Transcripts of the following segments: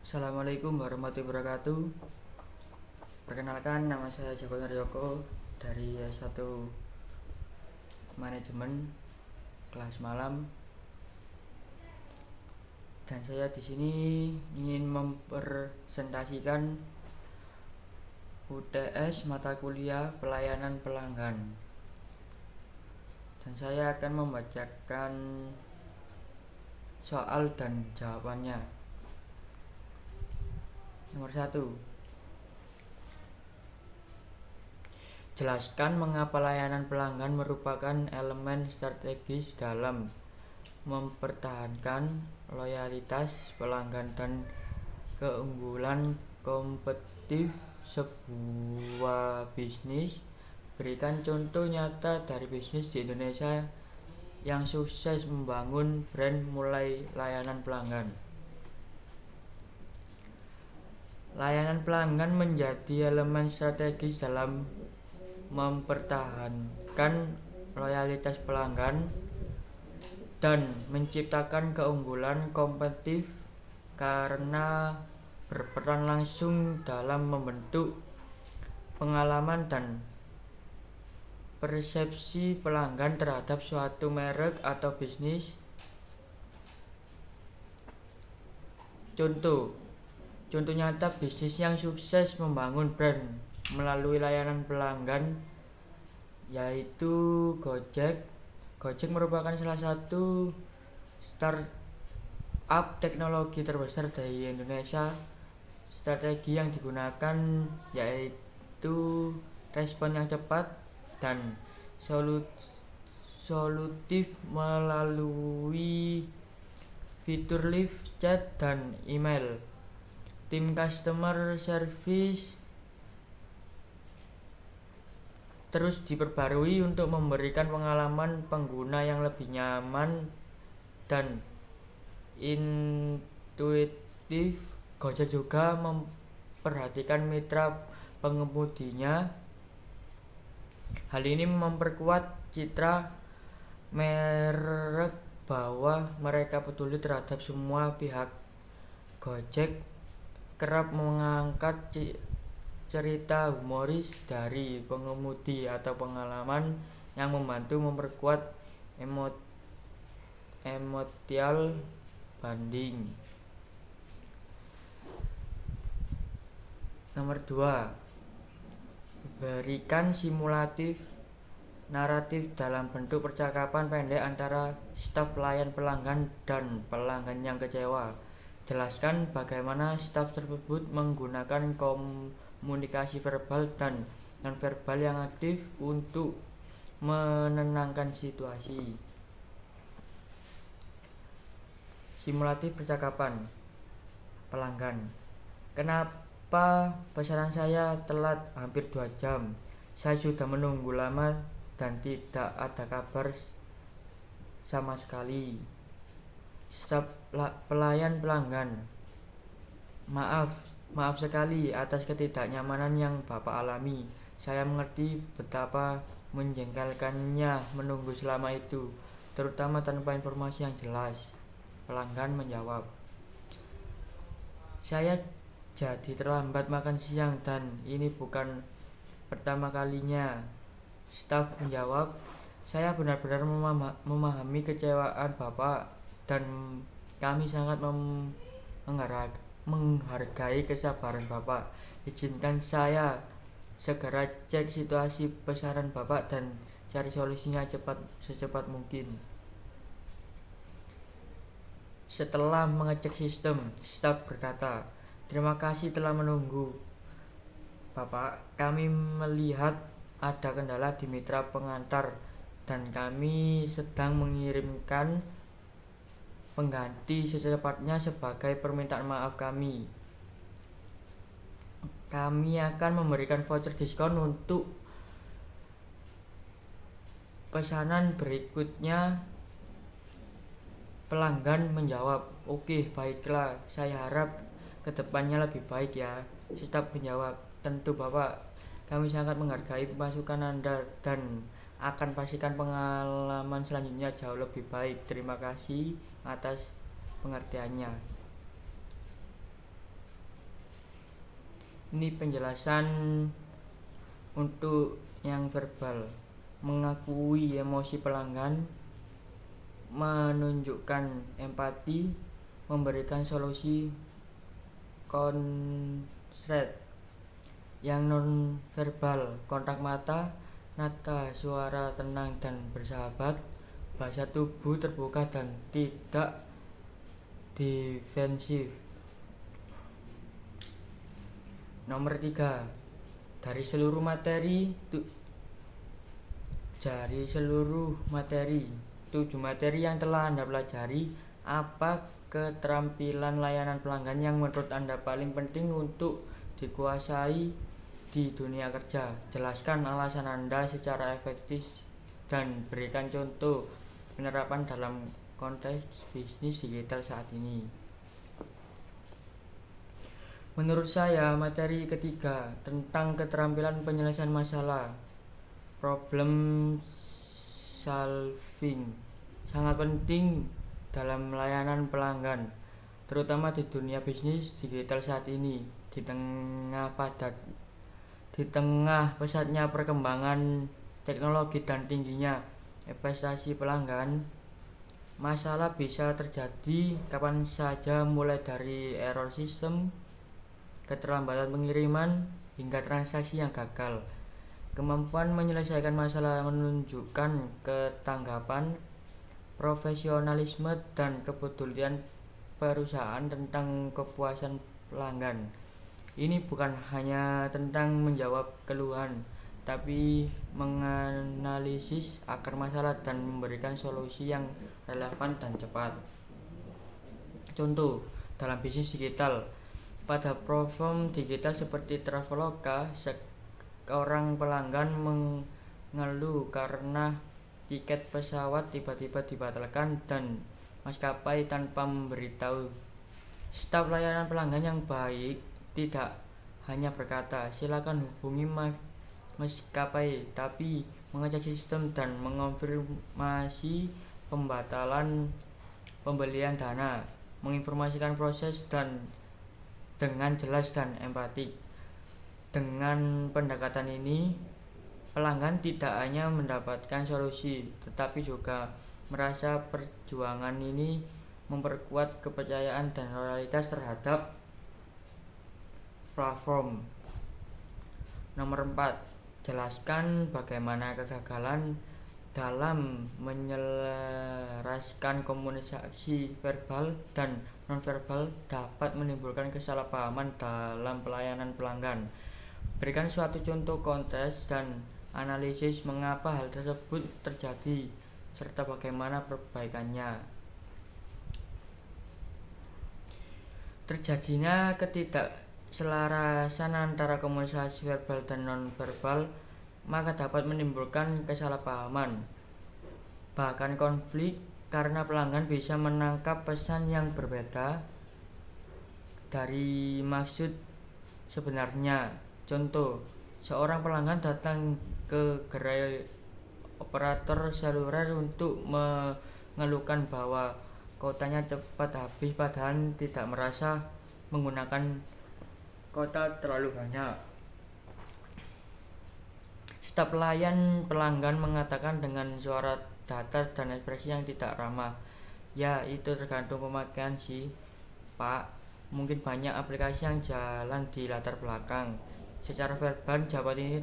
Assalamualaikum warahmatullahi wabarakatuh. Perkenalkan, nama saya Joko Naryoko dari S1 Manajemen kelas malam. Dan saya di sini ingin mempresentasikan UTS mata kuliah pelayanan pelanggan. Dan saya akan membacakan soal dan jawabannya. Nomor 1. Jelaskan mengapa layanan pelanggan merupakan elemen strategis dalam mempertahankan loyalitas pelanggan dan keunggulan kompetitif sebuah bisnis. Berikan contoh nyata dari bisnis di Indonesia yang sukses membangun brand mulai layanan pelanggan. Layanan pelanggan menjadi elemen strategis dalam mempertahankan loyalitas pelanggan dan menciptakan keunggulan kompetitif karena berperan langsung dalam membentuk pengalaman dan persepsi pelanggan terhadap suatu merek atau bisnis. Contoh nyata bisnis yang sukses membangun brand melalui layanan pelanggan yaitu Gojek. Gojek merupakan salah satu startup teknologi terbesar di Indonesia. Strategi yang digunakan yaitu respon yang cepat dan solutif melalui fitur live chat dan email. Tim customer service terus diperbarui untuk memberikan pengalaman pengguna yang lebih nyaman dan intuitif. Gojek juga memperhatikan mitra pengemudinya. Hal ini memperkuat citra merek bahwa mereka peduli terhadap semua pihak. Gojek kerap mengangkat cerita humoris dari pengemudi atau pengalaman yang membantu memperkuat emotional bonding. Nomor 2. Berikan simulatif naratif dalam bentuk percakapan pendek antara staf pelayan pelanggan dan pelanggan yang kecewa. Jelaskan bagaimana staf tersebut menggunakan komunikasi verbal dan nonverbal yang aktif untuk menenangkan situasi. Simulatif percakapan pelanggan. Kenapa pesanan saya telat hampir 2 jam? Saya sudah menunggu lama dan tidak ada kabar sama sekali. Staf pelayan pelanggan. Maaf sekali atas ketidaknyamanan yang Bapak alami. Saya mengerti betapa menjengkelkannya menunggu selama itu, terutama tanpa informasi yang jelas. Pelanggan menjawab, saya jadi terlambat makan siang dan ini bukan pertama kalinya. Staf menjawab, saya benar-benar memahami kecewaan Bapak dan kami sangat menghargai kesabaran Bapak. Izinkan saya segera cek situasi pesanan Bapak dan cari solusinya secepat mungkin. Setelah mengecek sistem, staf berkata, terima kasih telah menunggu Bapak. Kami melihat ada kendala di mitra pengantar dan kami sedang mengirimkan pengganti secepatnya sebagai permintaan maaf kami. Kami akan memberikan voucher diskon untuk pesanan berikutnya. Pelanggan menjawab, oke, baiklah, saya harap kedepannya lebih baik ya. Staf menjawab, tentu Bapak, kami sangat menghargai masukan Anda dan akan pastikan pengalaman selanjutnya jauh lebih baik. Terima kasih atas pengertiannya. Ini penjelasan untuk yang verbal, mengakui emosi pelanggan, menunjukkan empati, memberikan solusi konslet. Yang non verbal, kontak mata, nada suara tenang dan bersahabat, bahasa tubuh terbuka dan tidak defensif. Nomor 3, dari seluruh materi 7 materi yang telah Anda pelajari, apa keterampilan layanan pelanggan yang menurut Anda paling penting untuk dikuasai di dunia kerja? Jelaskan alasan Anda secara efektif dan berikan contoh penerapan dalam konteks bisnis digital saat ini. Menurut saya, materi ketiga tentang keterampilan penyelesaian masalah, problem solving, sangat penting dalam layanan pelanggan, terutama di dunia bisnis digital saat ini. Di tengah pesatnya perkembangan teknologi dan tingginya investasi pelanggan, masalah bisa terjadi kapan saja, mulai dari error sistem, keterlambatan pengiriman, hingga transaksi yang gagal. Kemampuan menyelesaikan masalah menunjukkan ketanggapan, profesionalisme, dan kepedulian perusahaan tentang kepuasan pelanggan. Ini bukan hanya tentang menjawab keluhan, tapi menganalisis akar masalah dan memberikan solusi yang relevan dan cepat. Contoh, dalam bisnis digital, pada platform digital seperti Traveloka, seorang pelanggan mengeluh karena tiket pesawat tiba-tiba dibatalkan dan maskapai tanpa memberitahu. Staf layanan pelanggan yang baik tidak hanya berkata, "Silakan hubungi maskapai," tapi mengecek sistem dan mengonfirmasi pembatalan pembelian dana, menginformasikan proses dan dengan jelas dan empatik. Dengan pendekatan ini, pelanggan tidak hanya mendapatkan solusi, tetapi juga merasa perjuangan ini memperkuat kepercayaan dan loyalitas terhadap platform. Nomor 4, jelaskan bagaimana kegagalan dalam menyelaraskan komunikasi verbal dan nonverbal dapat menimbulkan kesalahpahaman dalam pelayanan pelanggan. Berikan suatu contoh konteks dan analisis mengapa hal tersebut terjadi serta bagaimana perbaikannya. Terjadinya ketidakselarasan antara komunikasi verbal dan nonverbal maka dapat menimbulkan kesalahpahaman, bahkan konflik, karena pelanggan bisa menangkap pesan yang berbeda dari maksud sebenarnya. Contoh, seorang pelanggan datang ke gerai operator seluler untuk mengeluhkan bahwa kuotanya cepat habis, padahal tidak merasa menggunakan kuota terlalu banyak. Staf pelayan pelanggan mengatakan dengan suara datar dan ekspresi yang tidak ramah, "Ya, itu tergantung pemakaian sih, Pak. Mungkin banyak aplikasi yang jalan di latar belakang." Secara verbal, jawaban ini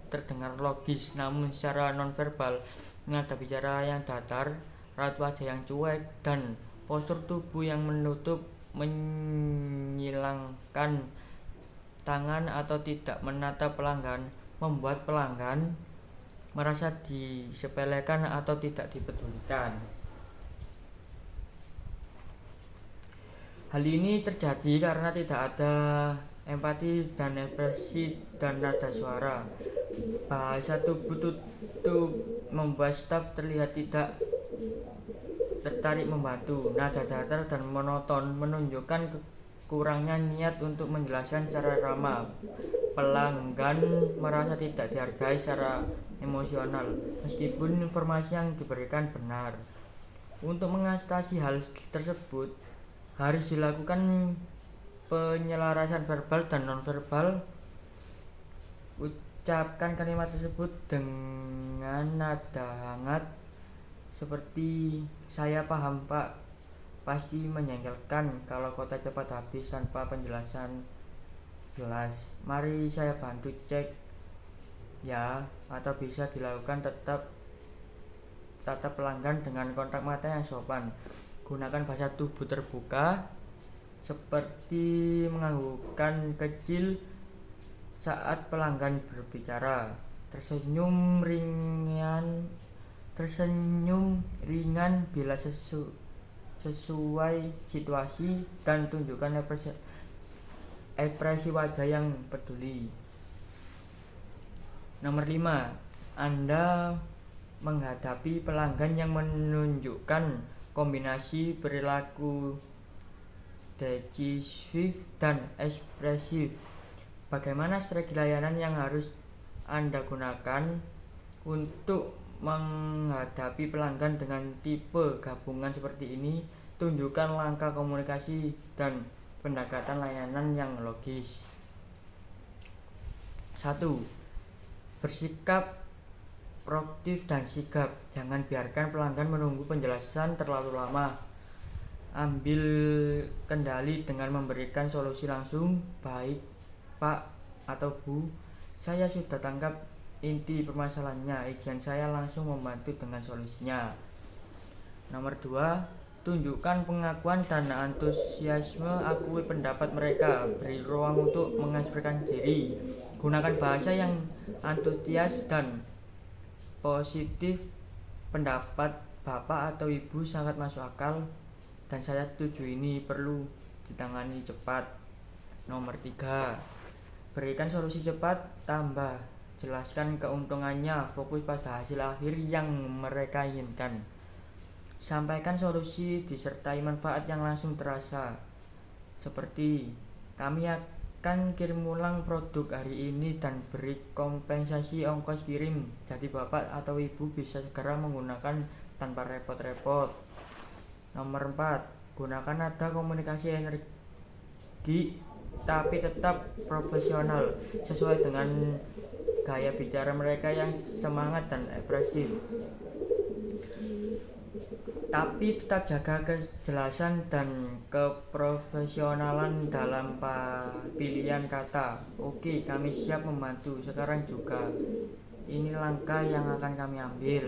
terdengar logis, namun secara nonverbal, nada bicara yang datar, raut wajah yang cuek, dan postur tubuh yang menutup, menyilangkan tangan atau tidak menatap pelanggan, membuat pelanggan merasa disepelekan atau tidak dipedulikan. Hal ini terjadi karena tidak ada empati dan ekspresi dan nada suara. Bahasa tubuh tutup membuat staf terlihat tidak tertarik membantu. Nada datar dan monoton menunjukkan kurangnya niat untuk menjelaskan secara ramah. Pelanggan merasa tidak dihargai secara emosional, meskipun informasi yang diberikan benar. Untuk mengatasi hal tersebut, harus dilakukan penyelarasan verbal dan nonverbal. Ucapkan kalimat tersebut dengan nada hangat seperti saya paham Pak. Pasti menjengkelkan kalau kota cepat habis tanpa penjelasan jelas. Mari saya bantu cek ya, atau bisa dilakukan tatap pelanggan dengan kontak mata yang sopan. Gunakan bahasa tubuh terbuka seperti menganggukkan kecil saat pelanggan berbicara. Tersenyum ringan bila sesuai situasi, dan tunjukkan ekspresi wajah yang peduli. Nomor 5. Anda menghadapi pelanggan yang menunjukkan kombinasi perilaku decisif dan ekspresif. Bagaimana strategi layanan yang harus Anda gunakan untuk menghadapi pelanggan dengan tipe gabungan seperti ini? Tunjukkan langkah komunikasi dan pendekatan layanan yang logis. 1. Bersikap proaktif dan sigap. Jangan biarkan pelanggan menunggu penjelasan terlalu lama. Ambil kendali dengan memberikan solusi langsung. Baik Pak atau Bu, saya sudah tangkap inti permasalahannya. Izin saya langsung membantu dengan solusinya. Nomor 2. Tunjukkan pengakuan dan antusiasme. Akui pendapat mereka. Beri ruang untuk mengekspresikan diri. Gunakan bahasa yang antusias dan positif. Pendapat Bapak atau Ibu sangat masuk akal dan saya setuju, ini perlu ditangani cepat. Nomor 3. Berikan solusi cepat. Tambah jelaskan keuntungannya. Fokus pada hasil akhir yang mereka inginkan. Sampaikan solusi disertai manfaat yang langsung terasa, seperti kami akan kirim ulang produk hari ini dan beri kompensasi ongkos kirim, jadi Bapak atau Ibu bisa segera menggunakan tanpa repot-repot. Nomor 4. Gunakan nada komunikasi energi tapi tetap profesional, sesuai dengan gaya bicara mereka yang semangat dan ekspresif. Tapi tetap jaga kejelasan dan keprofesionalan dalam pilihan kata. Oke, kami siap membantu sekarang juga. Ini langkah yang akan kami ambil.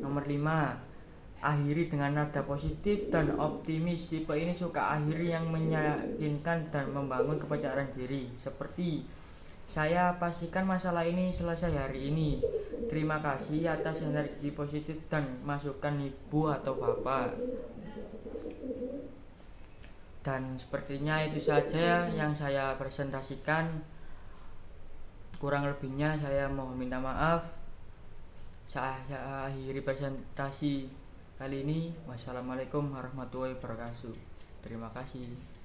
Nomor 5. Akhiri dengan nada positif dan optimis. Tipe ini suka akhiri yang meyakinkan dan membangun kepercayaan diri, seperti saya pastikan masalah ini selesai hari ini. Terima kasih atas energi positif dan masukan Ibu atau Bapak. Dan sepertinya itu saja yang saya presentasikan. Kurang lebihnya saya mohon minta maaf. Saya akhiri presentasi kali ini. Wassalamualaikum warahmatullahi wabarakatuh. Terima kasih.